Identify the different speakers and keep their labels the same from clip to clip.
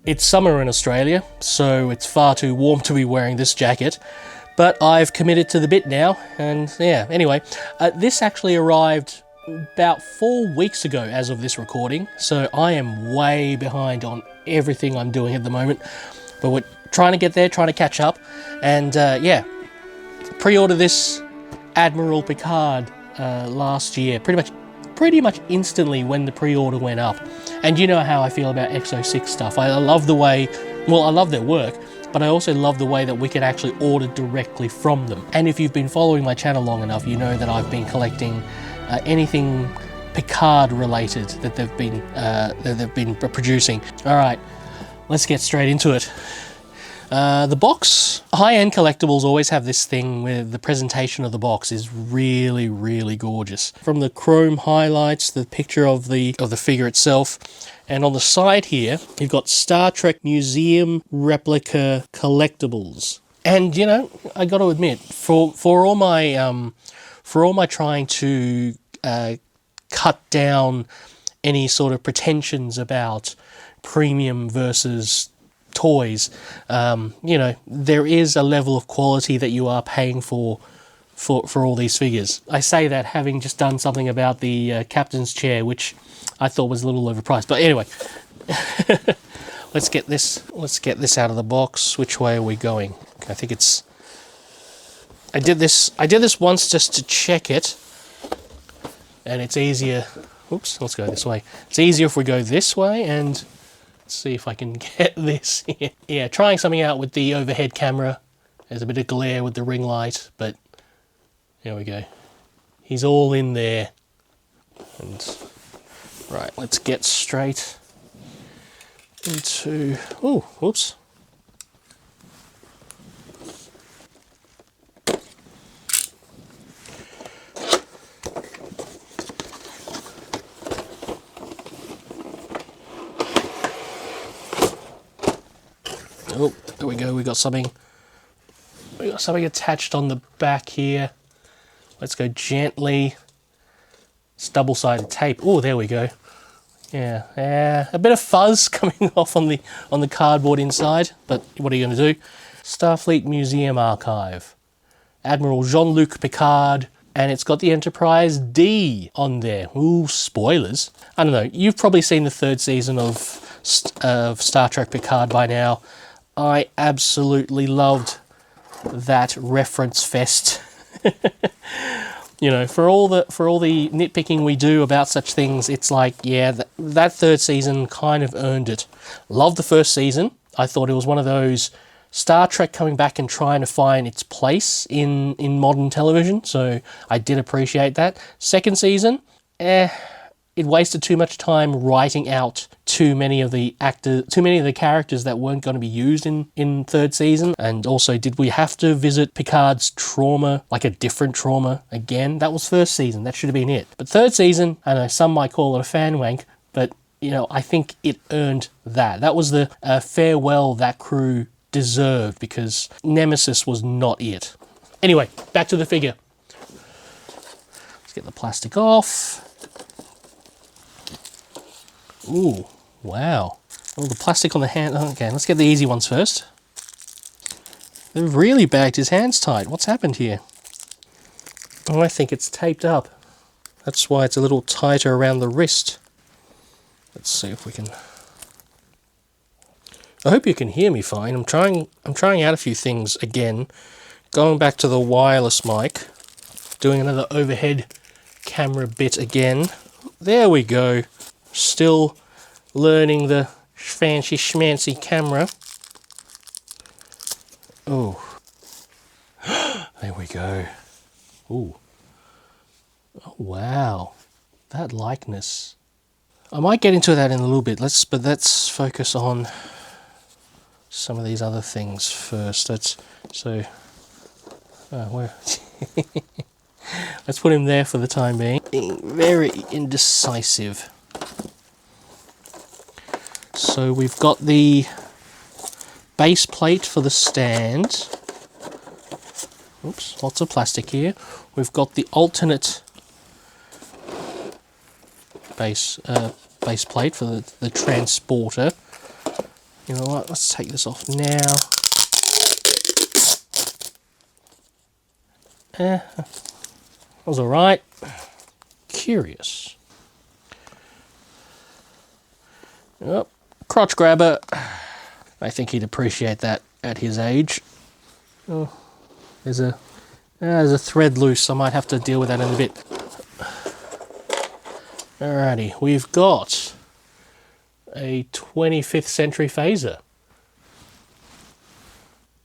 Speaker 1: It's summer in Australia, so it's far too warm to be wearing this jacket, but I've committed to the bit now, and yeah, anyway, this actually arrived about 4 weeks ago as of this recording, so I am way behind on everything I'm doing at the moment, but we're trying to get there, trying to catch up, and yeah, pre-ordered this Admiral Picard last year, pretty much instantly when the pre-order went up. And you know how I feel about Exo 6 stuff. I love the way, well, I love their work, but I also love the way that we can actually order directly from them. And if you've been following my channel long enough, you know that I've been collecting anything Picard related that they've been producing. All right, let's get straight into it. The box, high-end collectibles always have this thing where the presentation of the box is really, really gorgeous. From the chrome highlights, the picture of the figure itself, and on the side here, you've got Star Trek Museum Replica Collectibles. And you know, I got to admit, for all my trying to cut down any sort of pretensions about premium versus toys, you know, there is a level of quality that you are paying for all these figures. I say that having just done something about the captain's chair, which I thought was a little overpriced. But anyway, let's get this out of the box. Which way are we going? I think it's. I did this once just to check it, and it's easier. Oops, let's go this way. It's easier if we go this way, and see if I can get this here. Yeah, trying something out with the overhead camera. There's a bit of glare with the ring light, but there we go. He's all in there. And right, let's get straight into... Oh, whoops. Oh, there we go. We got something attached on the back here. Let's go gently. It's double-sided tape. Oh, there we go. Yeah, a bit of fuzz coming off on the cardboard inside, but what are you going to do? Starfleet Museum Archive, Admiral Jean-Luc Picard, and it's got the Enterprise D on there. Ooh, spoilers. I don't know. You've probably seen the 3rd season of Star Trek Picard by now. I absolutely loved that reference fest. You know, for all the nitpicking we do about such things, it's like, yeah, that 3rd season kind of earned it. Loved the 1st season. I thought it was one of those Star Trek coming back and trying to find its place in modern television, so I did appreciate that. 2nd season, it wasted too much time writing out too many of the characters that weren't going to be used in 3rd season. And also, did we have to visit Picard's trauma, like a different trauma again? That was 1st season. That should have been it. But 3rd season, I know some might call it a fan wank, but you know, I think it earned that. That was the farewell that crew deserved, because Nemesis was not it. Anyway, back to the figure. Let's get the plastic off. Ooh, wow. Oh, the plastic on the hand. Okay, let's get the easy ones first. They've really bagged his hands tight. What's happened here? Oh, I think it's taped up. That's why it's a little tighter around the wrist. Let's see if we can... I hope you can hear me fine. I'm trying out a few things again. Going back to the wireless mic. Doing another overhead camera bit again. There we go. Still learning the fancy schmancy camera. Oh. There we go. Ooh. Oh, wow. That likeness. I might get into that in a little bit. But let's focus on some of these other things first. Let's put him there for the time being. Being very indecisive. So we've got the base plate for the stand. Oops, lots of plastic here. We've got the alternate base plate for the transporter. You know what, let's take this off now. That was alright. Curious. Oh, crotch grabber. I think he'd appreciate that at his age. Oh, there's a thread loose. I might have to deal with that in a bit. Alrighty, we've got a 25th century phaser.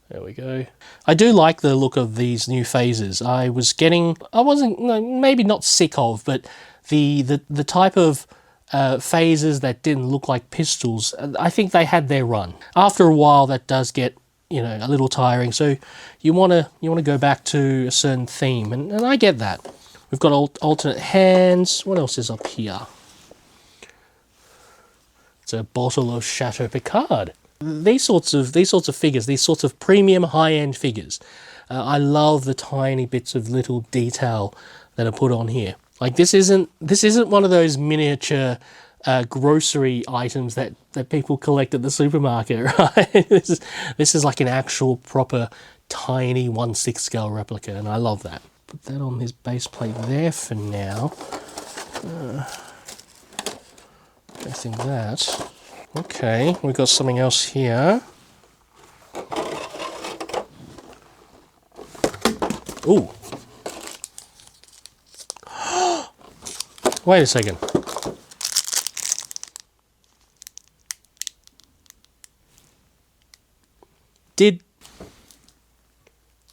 Speaker 1: There we go. I do like the look of these new phasers. I wasn't, maybe not sick of, but the type of phasers that didn't look like pistols, I think they had their run. After a while, that does get, you know, a little tiring. So you want to go back to a certain theme, and I get that. We've got alternate hands. What else is up here? It's a bottle of Chateau Picard. These sorts of figures, these sorts of premium high-end figures, I love the tiny bits of little detail that are put on here. Like this isn't one of those miniature grocery items that people collect at the supermarket, right? This is like an actual proper tiny 1/6 scale replica, and I love that. Put that on his base plate there for now. I think that. Okay, we've got something else here. Ooh. Wait a second.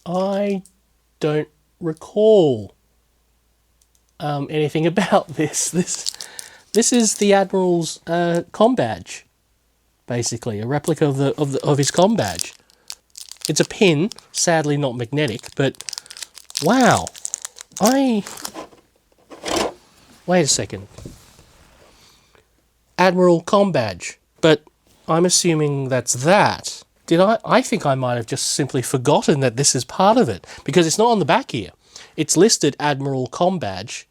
Speaker 1: I don't recall anything about this. This is the Admiral's comm badge, basically a replica of his comm badge. It's a pin, sadly not magnetic, but wow. Wait a second. Admiral comm badge, but I'm assuming that's that. I think I might have just simply forgotten that this is part of it, because it's not on the back here. It's listed Admiral comm badge,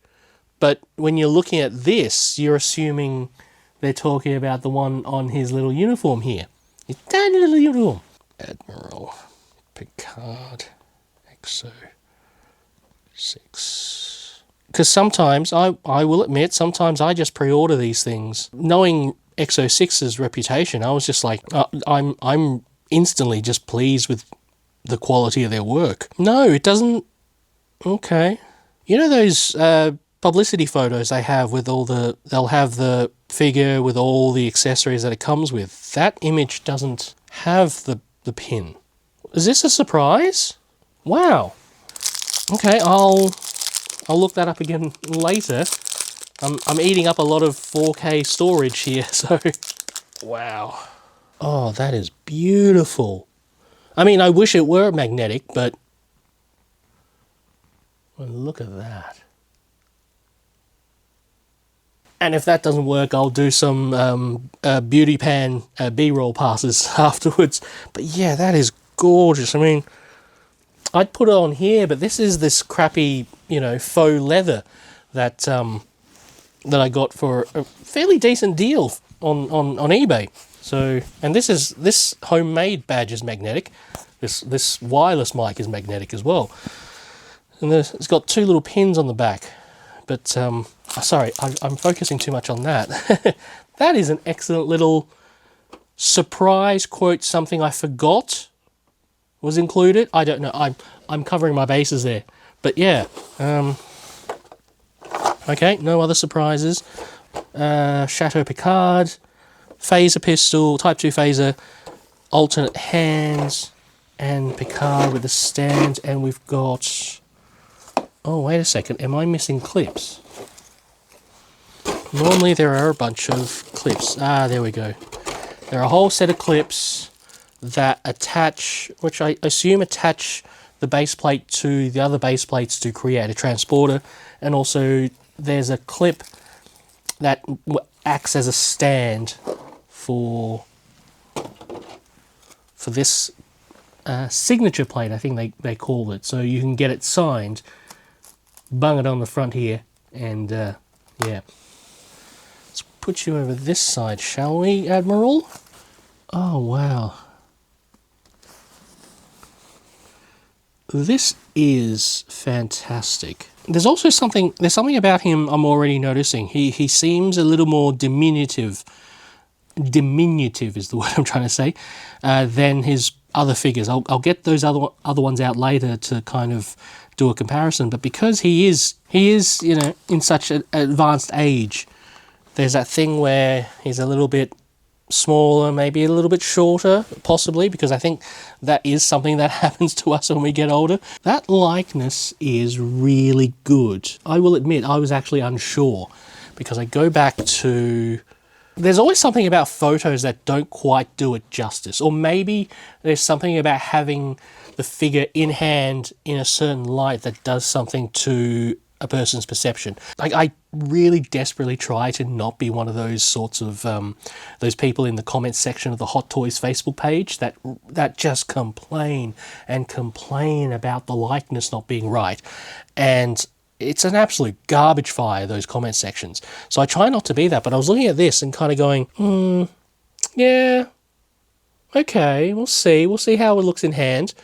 Speaker 1: but when you're looking at this, you're assuming they're talking about the one on his little uniform here. His tiny little uniform. Admiral Picard XO 6. Because sometimes, I will admit, sometimes I just pre-order these things. Knowing XO6's reputation, I was just like, I'm instantly just pleased with the quality of their work. No, it doesn't. Okay. You know those publicity photos they have with they'll have the figure with all the accessories that it comes with. That image doesn't have the pin. Is this a surprise? Wow. Okay, I'll look that up again later. I'm eating up a lot of 4K storage here, so wow. Oh, that is beautiful. I mean, I wish it were magnetic, but well, look at that. And if that doesn't work, I'll do some beauty pan B-roll passes afterwards. But yeah, that is gorgeous. I mean, I'd put it on here, but this crappy, you know, faux leather that that I got for a fairly decent deal on eBay. So, and this homemade badge is magnetic. This wireless mic is magnetic as well. And it's got two little pins on the back. But sorry, I'm focusing too much on that. That is an excellent little surprise quote. Something I forgot was included. I don't know. I'm covering my bases there. But yeah. Okay, no other surprises. Chateau Picard, phaser pistol, Type 2 phaser, alternate hands, and Picard with the stand. And we've got... Oh, wait a second. Am I missing clips? Normally there are a bunch of clips. Ah, there we go. There are a whole set of clips that attach, which I assume attach the base plate to the other base plates to create a transporter. And also there's a clip that acts as a stand for this signature plate, I think they call it. So you can get it signed, bung it on the front here, and yeah. Let's put you over this side, shall we, Admiral? Oh, wow. This is fantastic. There's also something about him I'm already noticing. He seems a little more diminutive is the word I'm trying to say, than his other figures. I'll get those other ones out later to kind of do a comparison, but because he is in such an advanced age, there's that thing where he's a little bit smaller, maybe a little bit shorter, possibly, because I think that is something that happens to us when we get older. That likeness is really good. I will admit I was actually unsure, because I go back to... There's always something about photos that don't quite do it justice, or maybe there's something about having the figure in hand in a certain light that does something to a person's perception. Like, I really desperately try to not be one of those sorts of those people in the comments section of the Hot Toys Facebook page that just complain and complain about the likeness not being right. And it's an absolute garbage fire, those comment sections. So I try not to be that, but I was looking at this and kind of going, yeah, okay, we'll see. We'll see how it looks in hand.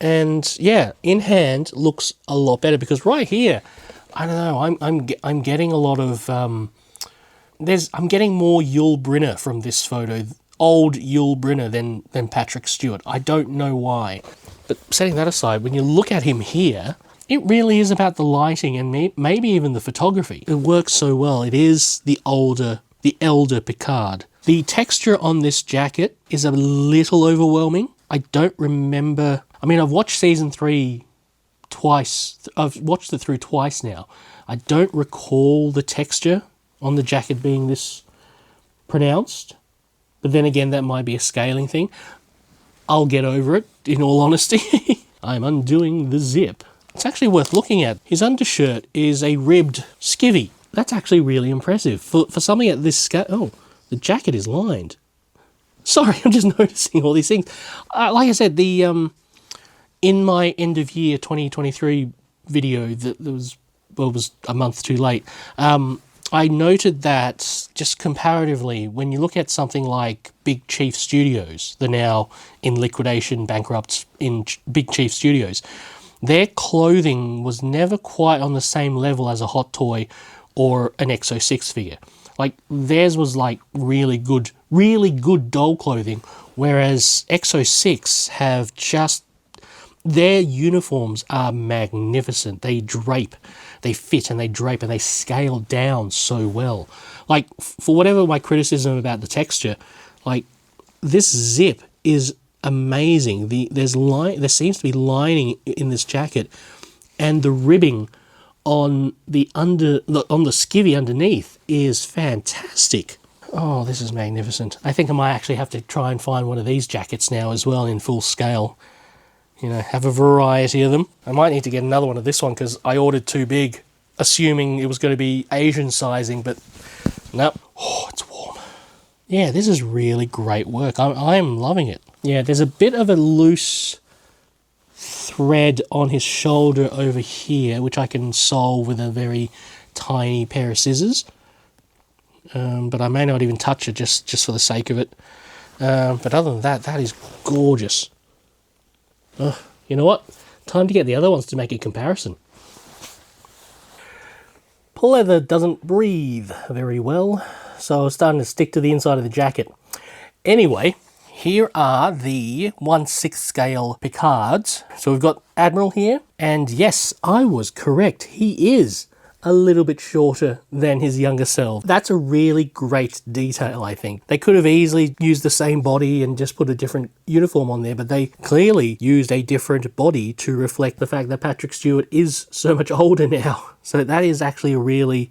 Speaker 1: And yeah, in hand looks a lot better, because right here, I don't know, I'm getting a lot of I'm getting more Yul Brynner from this photo, old Yul Brynner than Patrick Stewart. I don't know why. But setting that aside, when you look at him here, it really is about the lighting and maybe even the photography. It works so well. It is the elder Picard. The texture on this jacket is a little overwhelming. I don't remember... I mean, I've watched season 3 twice. I've watched it through twice now. I don't recall the texture on the jacket being this pronounced. But then again, that might be a scaling thing. I'll get over it, in all honesty. I'm undoing the zip. It's actually worth looking at. His undershirt is a ribbed skivvy. That's actually really impressive. For something at this scale... Oh, the jacket is lined. Sorry, I'm just noticing all these things. Like I said, in my end of year 2023 video that was a month too late, I noted that just comparatively, when you look at something like Big Chief Studios, they're now in liquidation, bankrupt in Big Chief Studios, their clothing was never quite on the same level as a Hot Toy or an X06 figure. Like, theirs was like really good doll clothing, whereas X06 have just... Their uniforms are magnificent. They drape, they fit and they drape and they scale down so well. Like, for whatever my criticism about the texture, like, this zip is amazing. There seems to be lining in this jacket, and the ribbing on the skivvy underneath is fantastic. Oh, this is magnificent. I think I might actually have to try and find one of these jackets now as well in full scale. You know, have a variety of them. I might need to get another one of this one because I ordered too big, assuming it was going to be Asian sizing, but nope. Oh, it's warm. Yeah, this is really great work. I'm loving it. Yeah, there's a bit of a loose thread on his shoulder over here, which I can solve with a very tiny pair of scissors. But I may not even touch it just for the sake of it. But other than that, that is gorgeous. You know what? Time to get the other ones to make a comparison. Pleather doesn't breathe very well, so I was starting to stick to the inside of the jacket. Anyway, here are the 1/6 scale Picards. So we've got Admiral here, and yes, I was correct. He is a little bit shorter than his younger self. That's a really great detail, I think. They could have easily used the same body and just put a different uniform on there, but they clearly used a different body to reflect the fact that Patrick Stewart is so much older now. So that is actually a really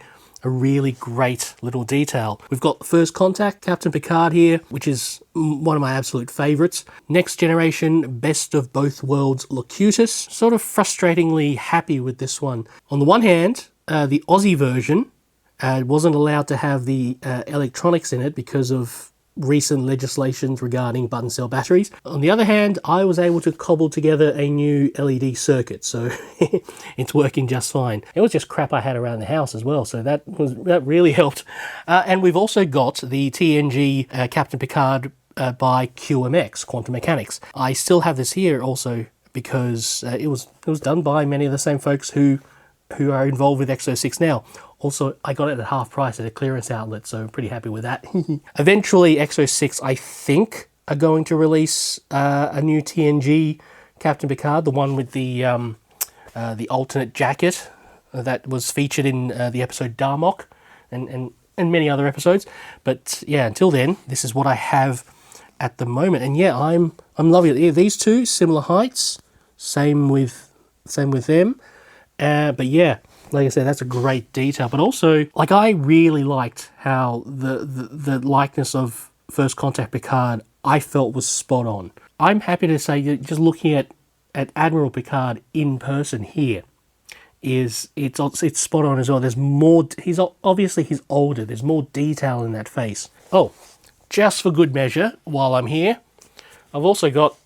Speaker 1: great little detail. We've got First Contact, Captain Picard here, which is one of my absolute favourites. Next Generation, Best of Both Worlds Locutus. Sort of frustratingly happy with this one. On the one hand, the Aussie version wasn't allowed to have the electronics in it because of recent legislations regarding button cell batteries. On the other hand, I was able to cobble together a new LED circuit, so it's working just fine. It was just crap I had around the house as well, so that really helped. And we've also got the TNG Captain Picard by QMX, Quantum Mechanics. I still have this here also because it was done by many of the same folks who are involved with X06 now. Also, I got it at half price at a clearance outlet, so I'm pretty happy with that. Eventually, X06, I think, are going to release a new TNG Captain Picard, the one with the alternate jacket that was featured in the episode Darmok and many other episodes. But yeah, until then, this is what I have at the moment. And yeah, I'm loving it. Yeah, these two, similar heights, same with them. But yeah, like I said, that's a great detail. But also, like, I really liked how the likeness of First Contact Picard I felt was spot on. I'm happy to say that just looking at Admiral Picard in person here it's spot on as well. There's more. He's older. There's more detail in that face. Oh, just for good measure, while I'm here, I've also got.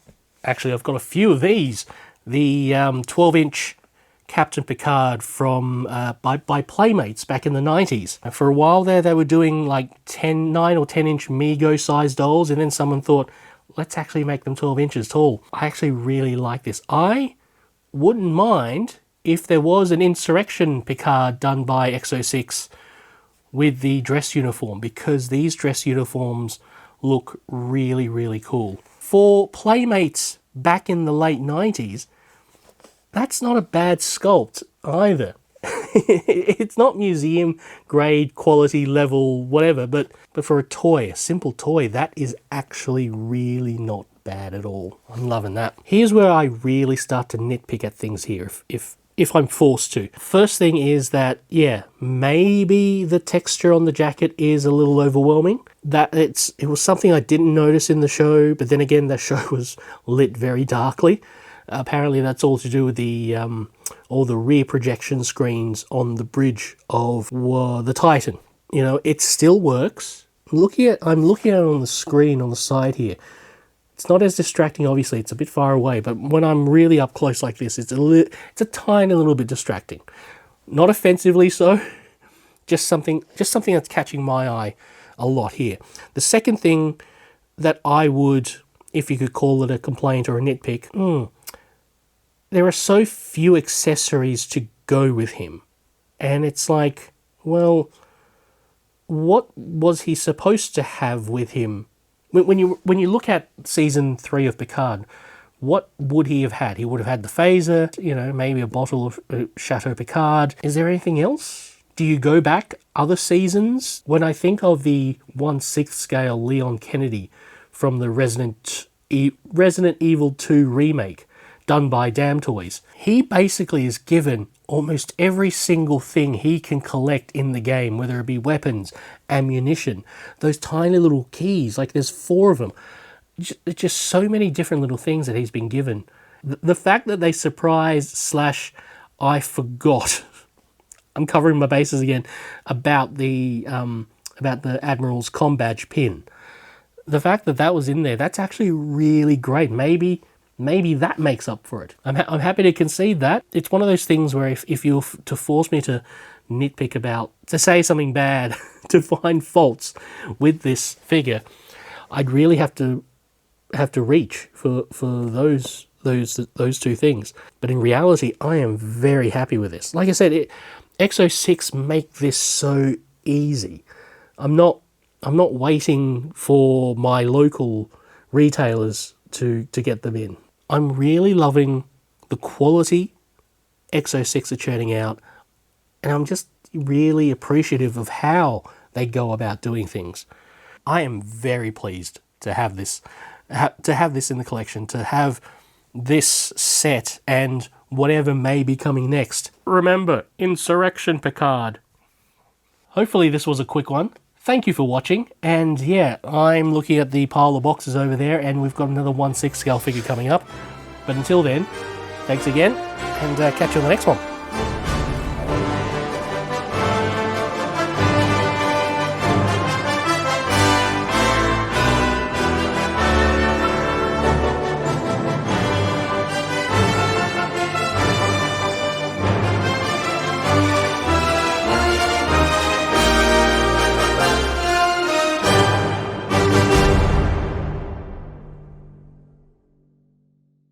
Speaker 1: Actually, I've got a few of these. The 12-inch Captain Picard from by Playmates back in the 90s. And for a while there, they were doing like 9 or 10-inch Mego sized dolls, and then someone thought, let's actually make them 12 inches tall. I actually really like this. I wouldn't mind if there was an Insurrection Picard done by X06 with the dress uniform, because these dress uniforms look really, really cool. For Playmates back in the late 90s, that's not a bad sculpt either. It's not museum grade, quality level, whatever, but for a toy, a simple toy, that is actually really not bad at all. I'm loving that. Here's where I really start to nitpick at things here, if I'm forced to. First thing is that, yeah, maybe the texture on the jacket is a little overwhelming. It was something I didn't notice in the show, but then again, the show was lit very darkly. Apparently that's all to do with the all the rear projection screens on the bridge of the Titan. You know, it still works. I'm looking at it on the screen on the side here. It's not as distracting, obviously. It's a bit far away, but when I'm really up close like this, it's a tiny little bit distracting. Not offensively so. Just something that's catching my eye a lot here. The second thing that I would, if you could call it a complaint or a nitpick, there are so few accessories to go with him. And it's like, well, what was he supposed to have with him? When you look at season 3 of Picard, what would he have had? He would have had the phaser, you know, maybe a bottle of Chateau Picard. Is there anything else? Do you go back other seasons? When I think of the 1/6 scale Leon Kennedy from the Resident Evil 2 remake done by Damn Toys, he basically is given almost every single thing he can collect in the game, whether it be weapons, ammunition, those tiny little keys, like there's 4 of them. Just so many different little things that he's been given. The fact that they surprised / I forgot, I'm covering my bases again, about the Admiral's comm badge pin. The fact that that was in there, that's actually really great. Maybe that makes up for it. I'm happy to concede that. It's one of those things where if you were to force me to nitpick about, to say something bad, to find faults with this figure, I'd really have to reach for those 2 things. But in reality, I am very happy with this. Like I said, X06 make this so easy. I'm not waiting for my local retailers to get them in. I'm really loving the quality X06 are churning out, and I'm just really appreciative of how they go about doing things. I am very pleased to have this in the collection, to have this set and whatever may be coming next. Remember, Insurrection Picard. Hopefully this was a quick one. Thank you for watching, and yeah, I'm looking at the pile of boxes over there, and we've got another 1/6 scale figure coming up. But until then, thanks again, and catch you on the next one.